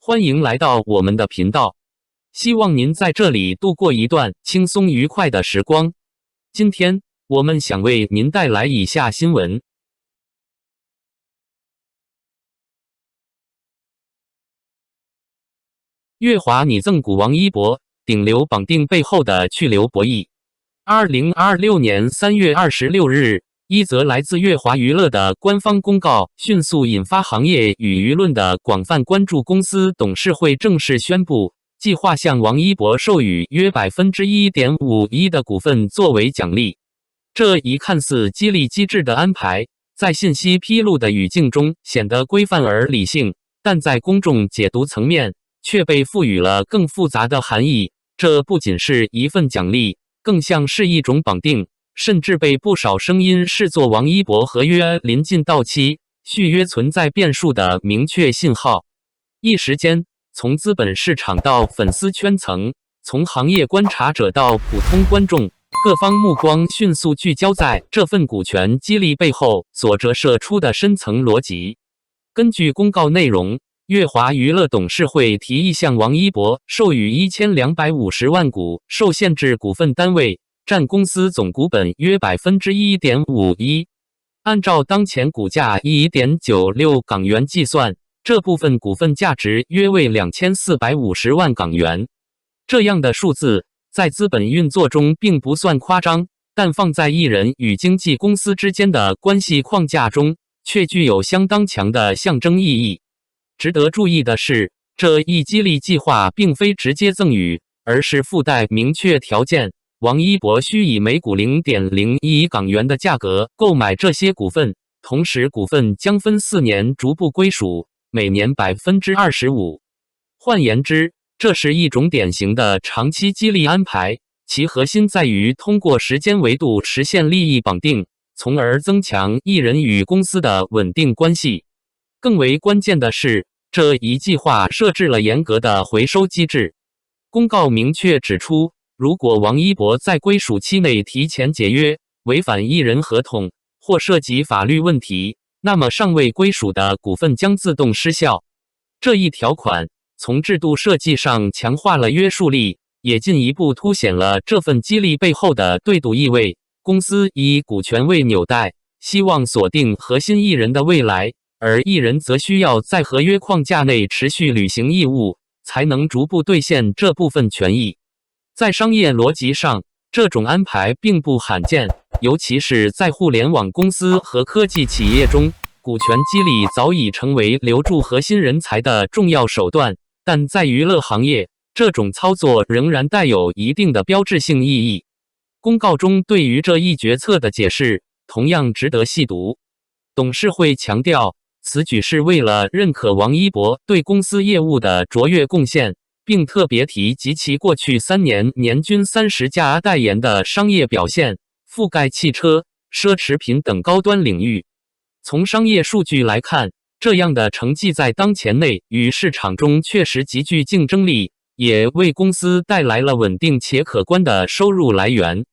欢迎来到我们的频道，希望您在这里度过一段轻松愉快的时光。今天我们想为您带来以下新闻：乐华拟赠股王一博，顶流绑定背后的去留博弈。2026年3月26日，一则来自乐华娱乐的官方公告迅速引发行业与舆论的广泛关注。公司董事会正式宣布，计划向王一博授予约 1.51% 的股份作为奖励。这一看似激励机制的安排，在信息披露的语境中显得规范而理性，但在公众解读层面却被赋予了更复杂的含义。这不仅是一份奖励，更像是一种绑定，甚至被不少声音视作王一博合约临近到期、续约存在变数的明确信号。一时间，从资本市场到粉丝圈层，从行业观察者到普通观众，各方目光迅速聚焦在这份股权激励背后所折射出的深层逻辑。根据公告内容，乐华娱乐董事会提议向王一博授予1250万股受限制股份单位，占公司总股本约 1.51%。按照当前股价 1.96 港元计算，这部分股份价值约为2450万港元。这样的数字在资本运作中并不算夸张，但放在艺人与经纪公司之间的关系框架中，却具有相当强的象征意义。值得注意的是，这一激励计划并非直接赠与，而是附带明确条件，王一博需以每股 0.01 港元的价格购买这些股份，同时股份将分4年逐步归属，每年 25%。换言之，这是一种典型的长期激励安排，其核心在于通过时间维度实现利益绑定，从而增强艺人与公司的稳定关系。更为关键的是，这一计划设置了严格的回收机制。公告明确指出，如果王一博在归属期内提前解约，违反艺人合同或涉及法律问题，那么尚未归属的股份将自动失效。这一条款从制度设计上强化了约束力，也进一步凸显了这份激励背后的对赌意味。公司以股权为纽带，希望锁定核心艺人的未来，而艺人则需要在合约框架内持续履行义务，才能逐步兑现这部分权益。在商业逻辑上，这种安排并不罕见，尤其是在互联网公司和科技企业中，股权激励早已成为留住核心人才的重要手段。但在娱乐行业，这种操作仍然带有一定的标志性意义。公告中对于这一决策的解释同样值得细读。董事会强调，此举是为了认可王一博对公司业务的卓越贡献，并特别提及其过去3年年均30家代言的商业表现，覆盖汽车、奢侈品等高端领域。从商业数据来看，这样的成绩在当前内与市场中确实极具竞争力，也为公司带来了稳定且可观的收入来源。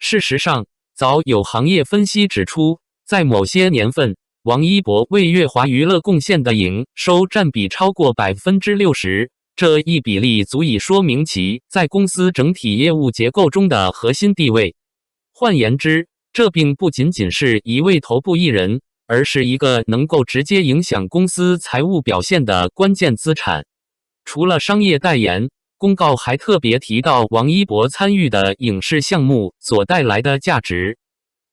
事实上，早有行业分析指出，在某些年份，王一博为乐华娱乐贡献的营收占比超过 60%， 这一比例足以说明其在公司整体业务结构中的核心地位。换言之，这并不仅仅是一位头部艺人，而是一个能够直接影响公司财务表现的关键资产。除了商业代言，公告还特别提到王一博参与的影视项目所带来的价值。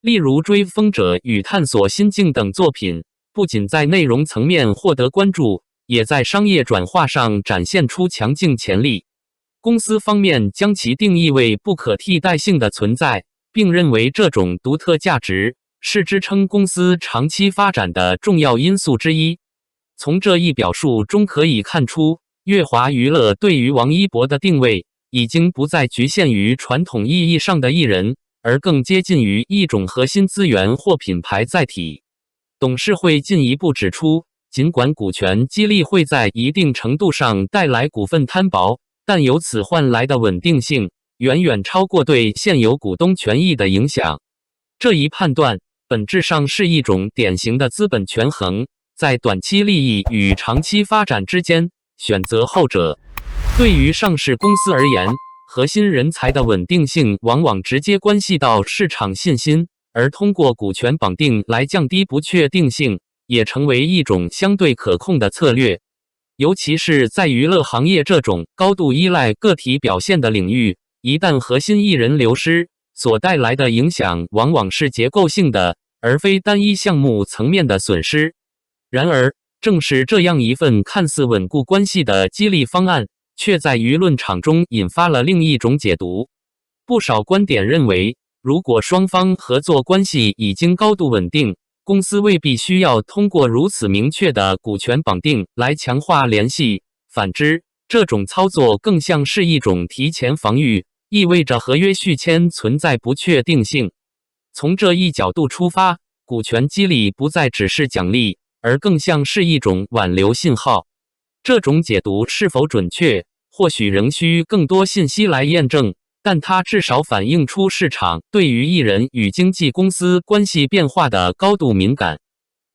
例如《追风者》与《探索心境》等作品，不仅在内容层面获得关注，也在商业转化上展现出强劲潜力。公司方面将其定义为不可替代性的存在，并认为这种独特价值是支撑公司长期发展的重要因素之一。从这一表述中可以看出，乐华娱乐对于王一博的定位已经不再局限于传统意义上的艺人，而更接近于一种核心资源或品牌载体。董事会进一步指出，尽管股权激励会在一定程度上带来股份摊薄，但由此换来的稳定性远远超过对现有股东权益的影响。这一判断本质上是一种典型的资本权衡，在短期利益与长期发展之间选择后者。对于上市公司而言，核心人才的稳定性往往直接关系到市场信心，而通过股权绑定来降低不确定性，也成为一种相对可控的策略。尤其是在娱乐行业这种高度依赖个体表现的领域，一旦核心艺人流失，所带来的影响往往是结构性的，而非单一项目层面的损失。然而，正是这样一份看似稳固关系的激励方案，却在舆论场中引发了另一种解读。不少观点认为，如果双方合作关系已经高度稳定，公司未必需要通过如此明确的股权绑定来强化联系。反之，这种操作更像是一种提前防御，意味着合约续签存在不确定性。从这一角度出发，股权激励不再只是奖励，而更像是一种挽留信号。这种解读是否准确，或许仍需更多信息来验证，但它至少反映出市场对于艺人与经纪公司关系变化的高度敏感。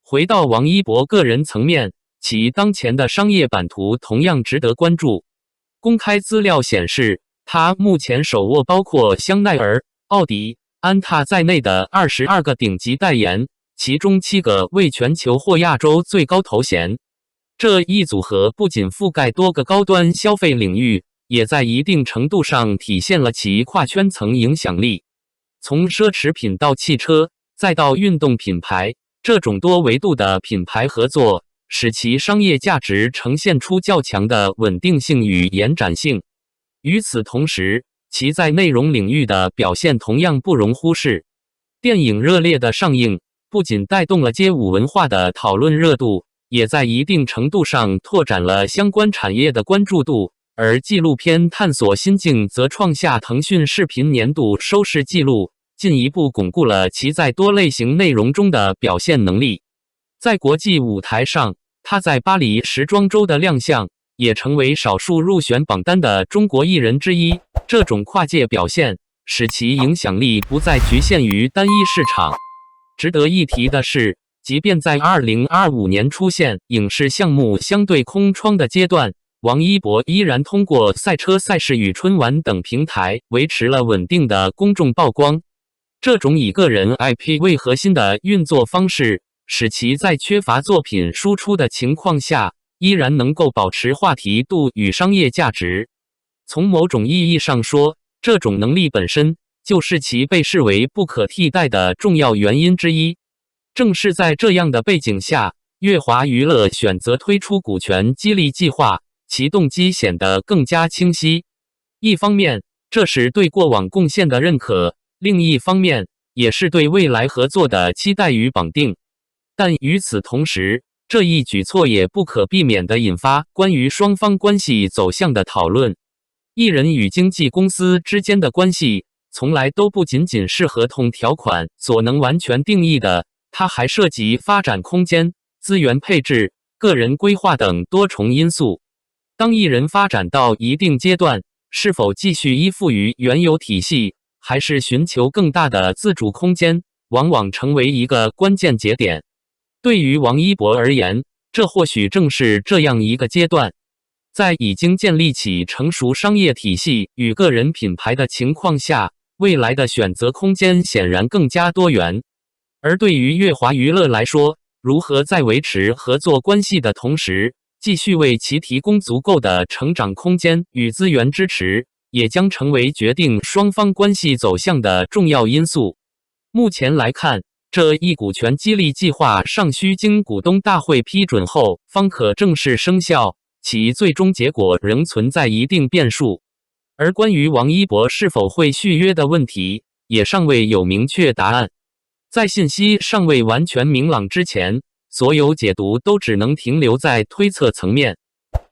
回到王一博个人层面，其当前的商业版图同样值得关注。公开资料显示，他目前手握包括香奈儿、奥迪、安踏在内的22个顶级代言，其中7个为全球或亚洲最高头衔。这一组合不仅覆盖多个高端消费领域，也在一定程度上体现了其跨圈层影响力。从奢侈品到汽车，再到运动品牌，这种多维度的品牌合作，使其商业价值呈现出较强的稳定性与延展性。与此同时，其在内容领域的表现同样不容忽视。电影热烈的上映，不仅带动了街舞文化的讨论热度，也在一定程度上拓展了相关产业的关注度，而纪录片探索心境则创下腾讯视频年度收视纪录，进一步巩固了其在多类型内容中的表现能力。在国际舞台上，他在巴黎时装周的亮相，也成为少数入选榜单的中国艺人之一。这种跨界表现，使其影响力不再局限于单一市场。值得一提的是，即便在2025年出现影视项目相对空窗的阶段，王一博依然通过赛车赛事与春晚等平台维持了稳定的公众曝光。这种以个人 IP 为核心的运作方式，使其在缺乏作品输出的情况下，依然能够保持话题度与商业价值。从某种意义上说，这种能力本身就是其被视为不可替代的重要原因之一。正是在这样的背景下，乐华娱乐选择推出股权激励计划，其动机显得更加清晰。一方面，这是对过往贡献的认可；另一方面，也是对未来合作的期待与绑定。但与此同时，这一举措也不可避免地引发关于双方关系走向的讨论。艺人与经纪公司之间的关系，从来都不仅仅是合同条款所能完全定义的，它还涉及发展空间、资源配置、个人规划等多重因素。当艺人发展到一定阶段，是否继续依附于原有体系，还是寻求更大的自主空间，往往成为一个关键节点。对于王一博而言，这或许正是这样一个阶段。在已经建立起成熟商业体系与个人品牌的情况下，未来的选择空间显然更加多元。而对于乐华娱乐来说，如何在维持合作关系的同时，继续为其提供足够的成长空间与资源支持，也将成为决定双方关系走向的重要因素。目前来看，这一股权激励计划尚需经股东大会批准后方可正式生效，其最终结果仍存在一定变数。而关于王一博是否会续约的问题，也尚未有明确答案。在信息尚未完全明朗之前，所有解读都只能停留在推测层面。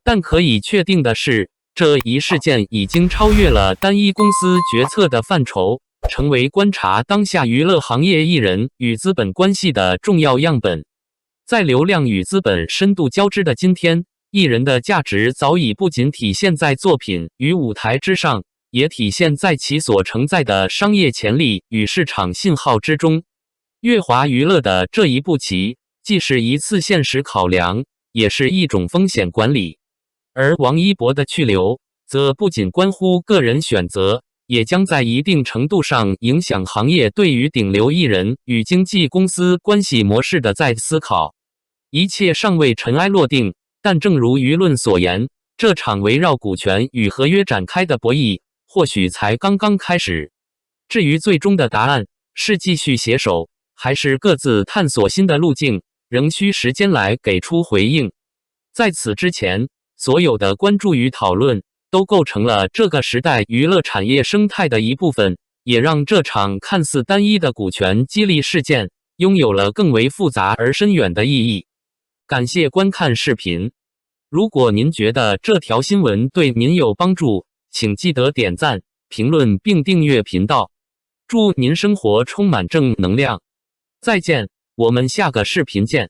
但可以确定的是，这一事件已经超越了单一公司决策的范畴，成为观察当下娱乐行业艺人与资本关系的重要样本。在流量与资本深度交织的今天，艺人的价值早已不仅体现在作品与舞台之上，也体现在其所承载的商业潜力与市场信号之中。乐华娱乐的这一步棋，既是一次现实考量，也是一种风险管理。而王一博的去留，则不仅关乎个人选择，也将在一定程度上影响行业对于顶流艺人与经纪公司关系模式的再思考。一切尚未尘埃落定，但正如舆论所言，这场围绕股权与合约展开的博弈，或许才刚刚开始。至于最终的答案，是继续携手，还是各自探索新的路径，仍需时间来给出回应。在此之前，所有的关注与讨论都构成了这个时代娱乐产业生态的一部分，也让这场看似单一的股权激励事件拥有了更为复杂而深远的意义。感谢观看视频。如果您觉得这条新闻对您有帮助，请记得点赞、评论并订阅频道。祝您生活充满正能量。再见，我们下个视频见。